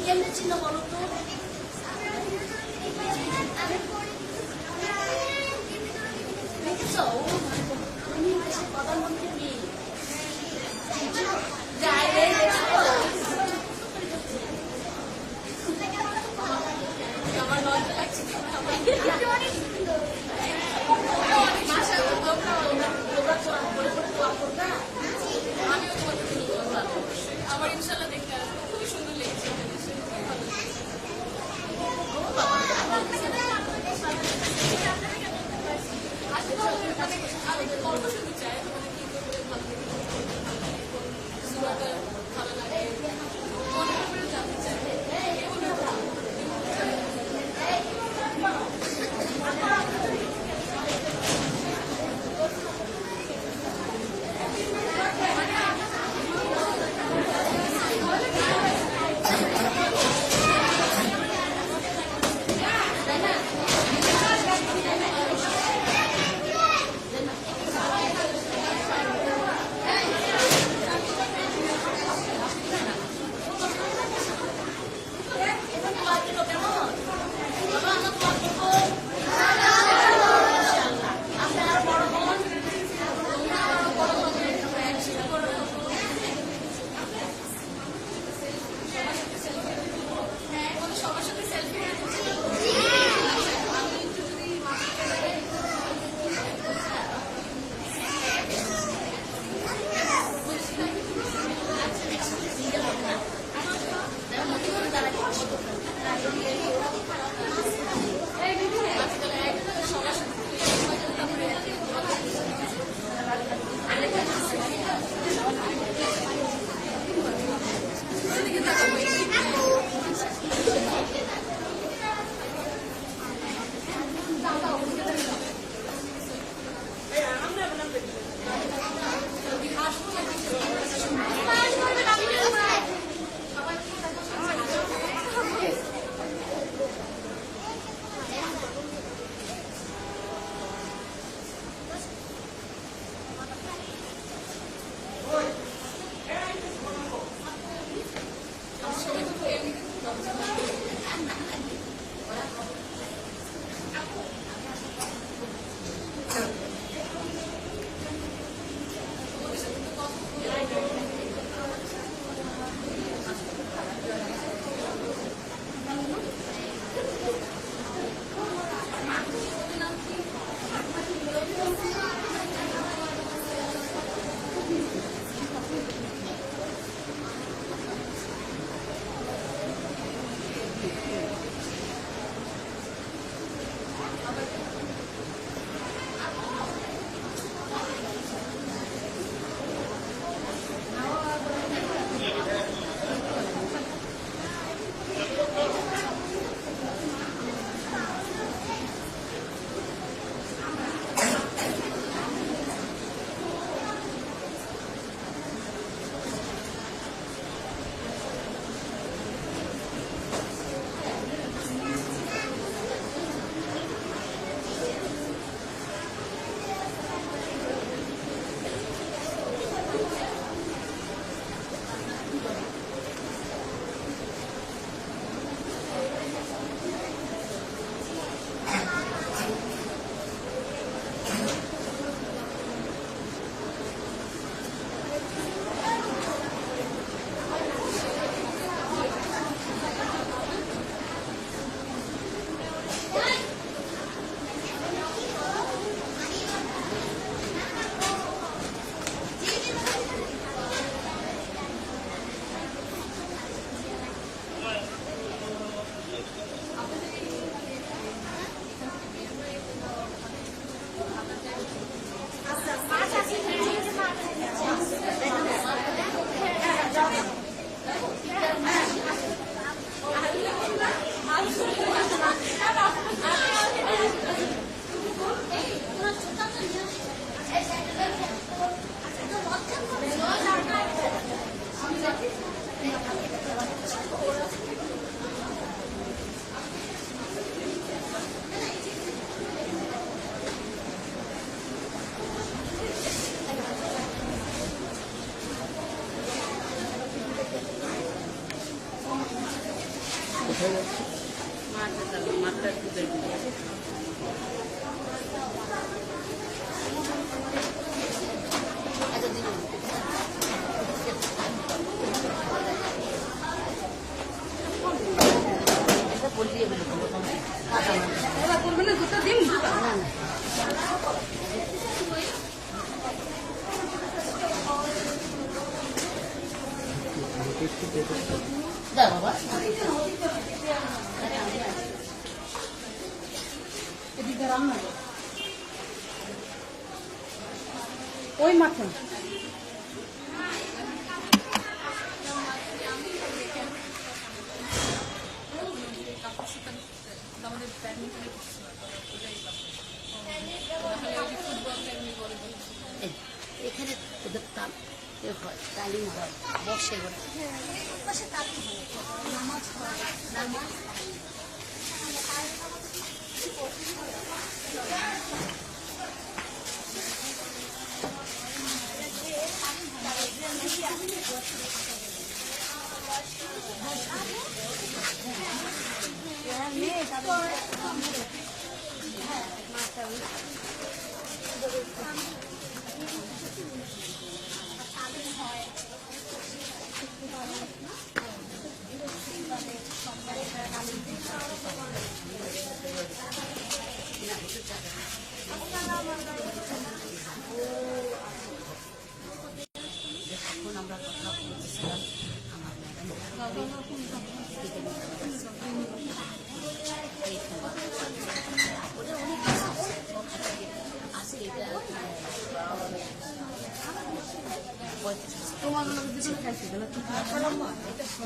কেমনে ছিল বলো তো? দেখেছ উনি দেশের প্রধানমন্ত্রী মেয়ে। আমার লজ্জা লাগছে। আমিও তোমাকে আমার ইনশাল্লাহ দেখতে আসবো, খুবই সুন্দর লেগেছে। মাঠটা একটু দেখুন। ওই মাঠে আমাদের ব্যাডমিন্টনে এখানে ওদের তালিম হয়, বসে ওরা নামাজ হয়। এখন আমরা কথা বলতেছিলাম আমার ওটা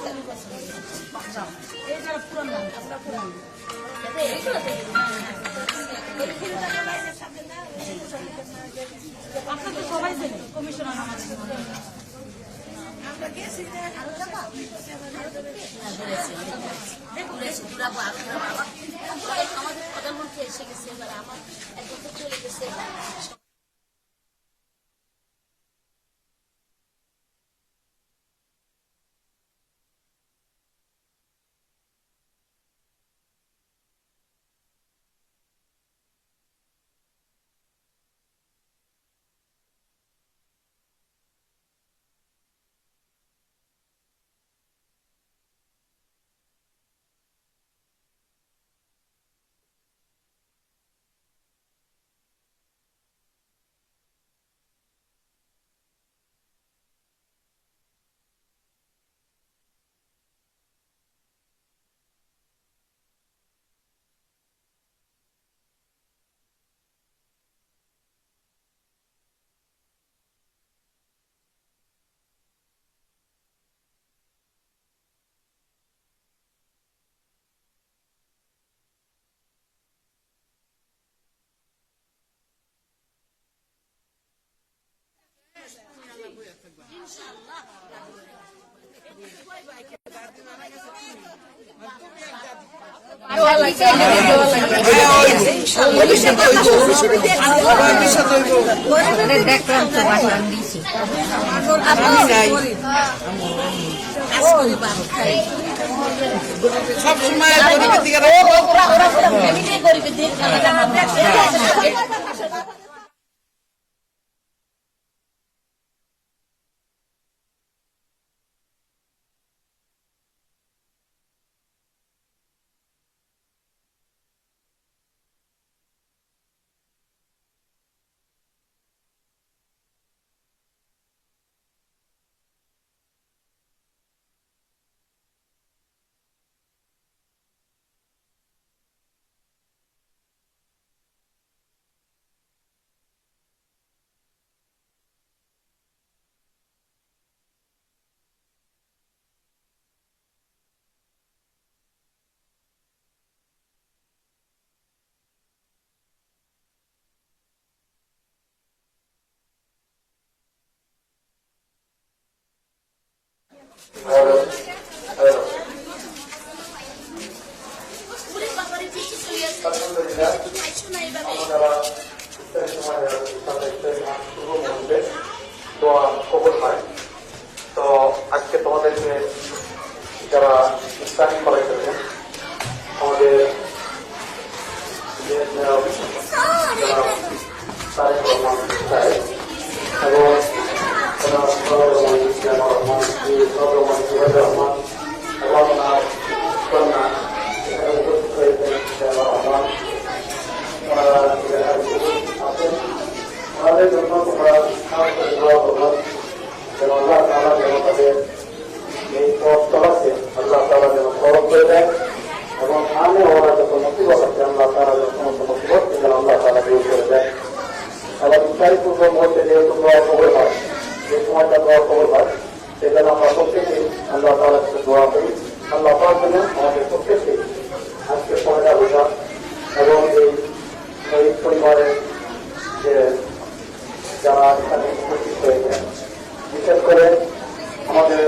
অনেক আছে। এটা তোমার আপনার তো সবাই জানে কমিশনার আমার আমাদের প্রধানমন্ত্রী এসে গেছে, এবার আমার এক বছর চলে গেছে। দেখলাম তো বাসন দিয়েছি সব সময় গরিবের দিকে গরিবের দিকে দোয়া কবুল হয়। তো আবার ইফতারি পূর্ব মুহূর্তে যেহেতু দোয়া কবুল হয়, যে সময়টা দোয়া কবুল হয়, সেজন্য আমরা প্রত্যেকে আল্লাহ তাআলার কাছে দোয়া করি। আল্লাহ পাক যেন আমাদের প্রত্যেককে আজকে পয়লা বৈশাখ এবং এই শহীদ পরিবারের যে যারা এখানে উপস্থিত হয়েছেন, বিশেষ করে আমাদের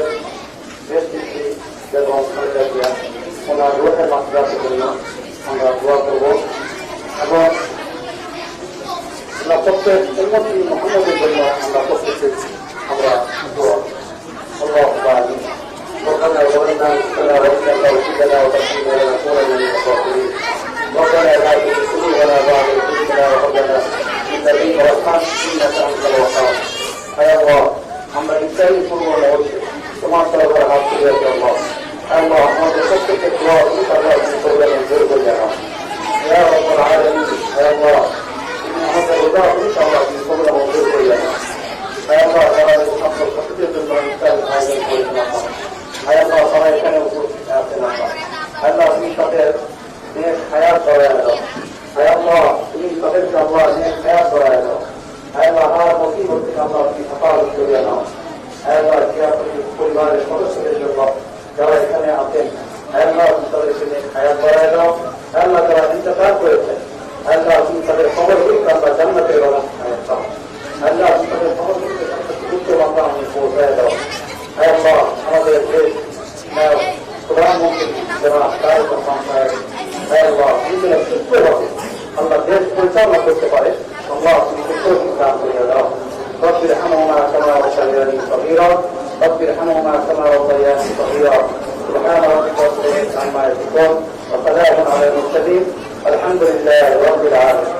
দেশ নেত্রী বেগম খালেদা জিয়া, ওনার রোহের মাত্রার জন্য আমরা দোয়া করব এবং আমরা প্রত্যেক উন্নতি মোহাম্মদের জন্য আমরা প্রত্যেকে আমরা দোয়া اللهم آمين. ربنا ظلمنا أنفسنا وإن لم تغفر لنا وترحمنا لنكونن من الخاسرين. ربنا لا تزغ قلوبنا بعد إذ هديتنا وهب لنا من لدنك رحمة إنك أنت الوهاب. يا الله আমরা ইচ্ছাই পূর্ব মুহূর্তে তোমার তরফে হাত তুলে আল্লাহ আল্লাহ আমাদের প্রত্যেককে দোয়া তুমি তাদের প্রোগ্রামে জোর করে জানাও। ইয়া রাব্বুল আলামিন, হে আল্লাহ তুমি আমাদের রোজা তুমি আল্লাহ তুমি প্রোগ্রামে জোর করে জানাও। হে আল্লাহ যারা সকল সত্যের জন্য ইফতার আয়োজন করেছেন আল্লাহ, হে আল্লাহ তারা এখানে উপস্থিত আছেন আল্লাহ, আল্লাহ তুমি তাদের নেক হায়াত বাড়ায় দাও। হে আল্লাহ তুমি তাদেরকে আল্লাহ নেক হায়াত বাড়ায় দাও। হে আল্লাহ আর মুসিবত থেকে আল্লাহ তুমি হেফাজত করে নাও। হে আল্লাহ পরিবারের সদস্যদের জন্য যারা এখানে আছেন, হে আল্লাহ তুমি তাদেরকে নেক হায়াত বাড়ায় দাও। হে আল্লাহ যারা ইন্তেকাল করেছেন, হে আল্লাহ তুমি তাদের খবরগুলিকে আল্লাহ জান্নাতের বাগান হায়াত দাও। আল্লাহ তুমি তাদের খবরগুলিকে উচ্চ বাংলা পৌঁছায় দাও। হে আল্লাহ আমাদের দেশ প্রধানমন্ত্রী যারা তারেক রহমান সাহেব, হে আল্লাহ নিজেরা সুস্থভাবে আল্লাহ দেশ পরিচালনা করতে পারে, আল্লাহ তুমি সুস্থ দান করে দাও। رب ارحمهما كما ربياني صغيرا رب ارحمهما كما ربياني صغيرا سبحان ربك رب العزة عما يصفون وسلام على المرسلين الحمد لله رب العالمين.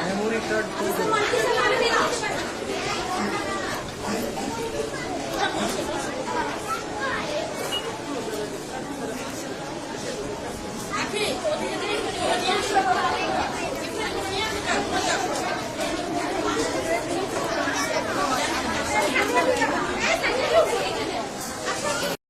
memory card